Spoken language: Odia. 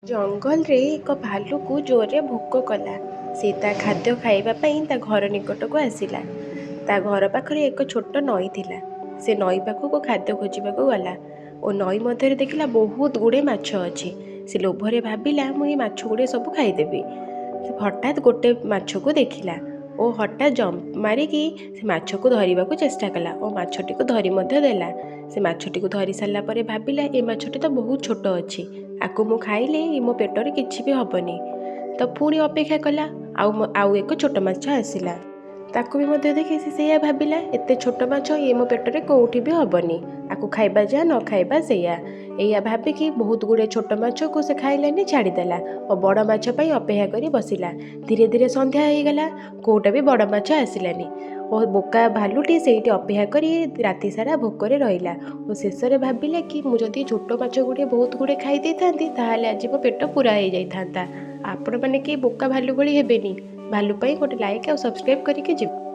ଜଙ୍ଗଲରେ ଏକ ଭାଲୁକୁ ଜୋରରେ ଭୋକ କଲା। ସେ ତା ଖାଦ୍ୟ ଖାଇବା ପାଇଁ ତା ଘର ନିକଟକୁ ଆସିଲା। ତା ଘର ପାଖରେ ଏକ ଛୋଟ ନଈ ଥିଲା। ସେ ନଈ ପାଖକୁ ଖାଦ୍ୟ ଖୋଜିବାକୁ ଗଲା ଓ ନଈ ମଧ୍ୟରେ ଦେଖିଲା ବହୁତ ଗୁଡ଼ିଏ ମାଛ ଅଛି। ସେ ଲୋଭରେ ଭାବିଲା, ମୁଁ ଏ ମାଛ ଗୁଡ଼ିଏ ସବୁ ଖାଇଦେବି। ସେ ହଠାତ୍ ଗୋଟେ ମାଛକୁ ଦେଖିଲା ଓ ହଠାତ୍ ଜମ୍ପ ମାରିକି ସେ ମାଛକୁ ଧରିବାକୁ ଚେଷ୍ଟା କଲା ଓ ମାଛଟିକୁ ଧରି ମଧ୍ୟ ଦେଲା। ସେ ମାଛଟିକୁ ଧରି ସାରିଲା ପରେ ଭାବିଲା, ଏ ମାଛଟି ତ ବହୁତ ଛୋଟ ଅଛି, ଆକୁ ମୁଁ ଖାଇଲେ ମୋ ପେଟରେ କିଛି ବି ହେବନି। ତ ପୁଣି ଅପେକ୍ଷା କଲା, ଆଉ ଏକ ଛୋଟ ମାଛ ଆସିଲା। ତାକୁ ବି ମଧ୍ୟ ଦେଖି ସେ ସେଇଆ ଭାବିଲା, ଏତେ ଛୋଟ ମାଛ ଇଏ ମୋ ପେଟରେ କେଉଁଠି ବି ହେବନି, ଆକୁ ଖାଇବା ଯାହା ନ ଖାଇବା ସେଇଆ। ଏଇଆ ଭାବିକି ବହୁତ ଗୁଡ଼ିଏ ଛୋଟ ମାଛକୁ ସେ ଖାଇଲାନି, ଛାଡ଼ିଦେଲା ଓ ବଡ଼ ମାଛ ପାଇଁ ଅପେକ୍ଷା କରି ବସିଲା। ଧୀରେ ଧୀରେ ସନ୍ଧ୍ୟା ହେଇଗଲା, କେଉଁଟା ବି ବଡ଼ ମାଛ ଆସିଲାନି ଓ ବୋକା ଭାଲୁଟି ସେଇଠି ଅପେକ୍ଷା କରି ରାତି ସାରା ଭୋକରେ ରହିଲା ଓ ଶେଷରେ ଭାବିଲା କି ମୁଁ ଯଦି ଛୋଟ ମାଛ ଗୁଡ଼ିଏ ବହୁତ ଗୁଡ଼ିଏ ଖାଇ ଦେଇଥାନ୍ତି ତାହେଲେ ଆଜି ମୋ ପେଟ ପୁରା ହେଇଯାଇଥାନ୍ତା। ଆପଣମାନେ କେହି ବୋକା ଭାଲୁ ଭଳି ହେବେନି। ଭାଲୁ ପାଇଁ ଗୋଟେ ଲାଇକ୍ ଆଉ ସବସ୍କ୍ରାଇବ୍ କରିକି ଯିବେ।